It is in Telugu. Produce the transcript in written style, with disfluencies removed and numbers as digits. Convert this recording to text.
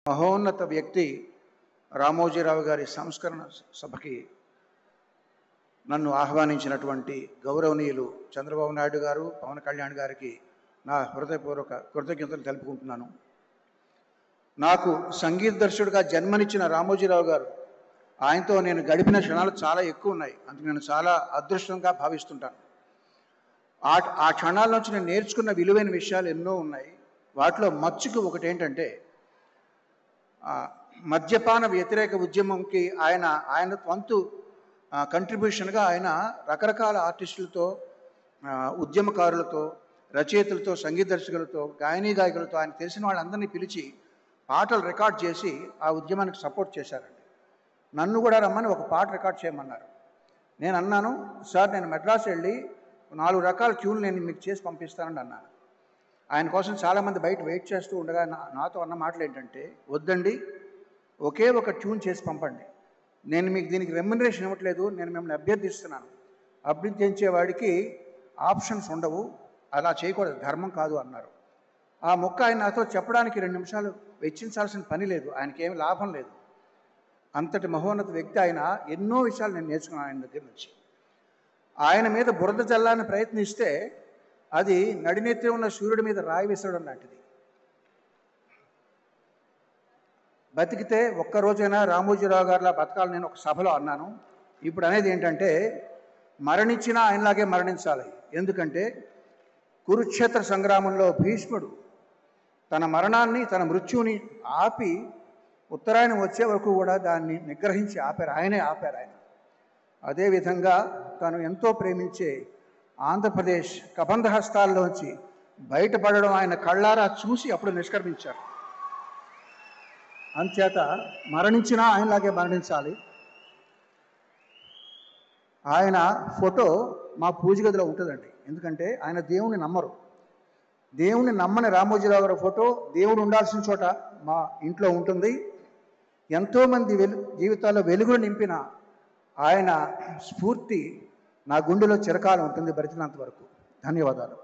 మహోన్నత వ్యక్తి రామోజీరావు గారి సంస్కరణ సభకి నన్ను ఆహ్వానించినటువంటి గౌరవనీయులు చంద్రబాబు నాయుడు గారు, పవన్ కళ్యాణ్ గారికి నా హృదయపూర్వక కృతజ్ఞతలు తెలుపుకుంటున్నాను. నాకు సంగీత దర్శకుడిగా జన్మనిచ్చిన రామోజీరావు గారు, ఆయనతో నేను గడిపిన క్షణాలు చాలా ఎక్కువ ఉన్నాయి. అందుకు నేను చాలా అదృష్టంగా భావిస్తుంటాను. ఆ క్షణాల నుంచి నేను నేర్చుకున్న విలువైన విషయాలు ఎన్నో ఉన్నాయి. వాటిలో మచ్చుకు ఒకటి ఏంటంటే, మద్యపాన వ్యతిరేక ఉద్యమంకి ఆయన వంతు కంట్రిబ్యూషన్గా ఆయన రకరకాల ఆర్టిస్టులతో, ఉద్యమకారులతో, రచయితలతో, సంగీత దర్శకులతో, గాయకులతో ఆయన తెలిసిన వాళ్ళందరినీ పిలిచి పాటలు రికార్డ్ చేసి ఆ ఉద్యమానికి సపోర్ట్ చేశారండి. నన్ను కూడా రమ్మని ఒక పాట రికార్డ్ చేయమన్నారు. నేను అన్నాను, సార్ నేను మెడ్రాస్ వెళ్ళి 4 రకాల ట్యూన్లు నేను మీకు చేసి పంపిస్తానని అన్నాను. ఆయన కోసం చాలామంది బయట వెయిట్ చేస్తూ ఉండగా నాతో అన్న మాటలు ఏంటంటే, వద్దండి, ఒకే ఒక ట్యూన్ చేసి పంపండి, నేను మీకు దీనికి రెమ్యునరేషన్ ఇవ్వట్లేదు, నేను మిమ్మల్ని అభ్యర్థిస్తున్నాను, అభ్యర్థించేవాడికి ఆప్షన్స్ ఉండవు, అలా చేయకూడదు, ధర్మం కాదు అన్నారు. ఆ మొక్క ఆయన నాతో చెప్పడానికి 2 నిమిషాలు వెచ్చించాల్సిన పని లేదు, ఆయనకి ఏమి లాభం లేదు. అంతటి మహోన్నత వ్యక్తి ఆయన. ఎన్నో విషయాలు నేను నేర్చుకున్నాను ఆయన దగ్గర నుంచి. ఆయన మీద బురద జల్లాలని ప్రయత్నిస్తే అది నడినెత్తి ఉన్న సూర్యుడి మీద రాయి విసరడం లాంటిది. బతికితే ఒక్కరోజైనా రామోజీరావు గారిలా బతకాలని నేను ఒక సభలో అన్నాను. ఇప్పుడు అనేది ఏంటంటే, మరణించినా ఆయనలాగే మరణించాలి. ఎందుకంటే కురుక్షేత్ర సంగ్రామంలో భీష్ముడు తన మరణాన్ని, తన మృత్యువుని ఆపి ఉత్తరాయణం వచ్చే వరకు కూడా దాన్ని నిగ్రహించి ఆపారు. ఆయనే ఆపారు ఆయన. అదేవిధంగా తను ఎంతో ప్రేమించే ఆంధ్రప్రదేశ్ కబంధ హస్తాల్లోంచి బయటపడడం ఆయన కళ్ళారా చూసి అప్పుడు నిష్క్రమించారు. అంచేత మరణించినా ఆయనలాగే మరణించాలి. ఆయన ఫోటో మా పూజ గదిలో ఉంటుందండి. ఎందుకంటే ఆయన దేవుణ్ణి నమ్మరు. దేవుణ్ణి నమ్మని రామోజీరావు గారి ఫోటో దేవుడు ఉండాల్సిన చోట మా ఇంట్లో ఉంటుంది. ఎంతోమంది జీవితాల్లో వెలుగులు నింపిన ఆయన స్ఫూర్తి నా గుండెలో చిరకాలం ఉంటుంది, బ్రతికినంత వరకు. ధన్యవాదాలు.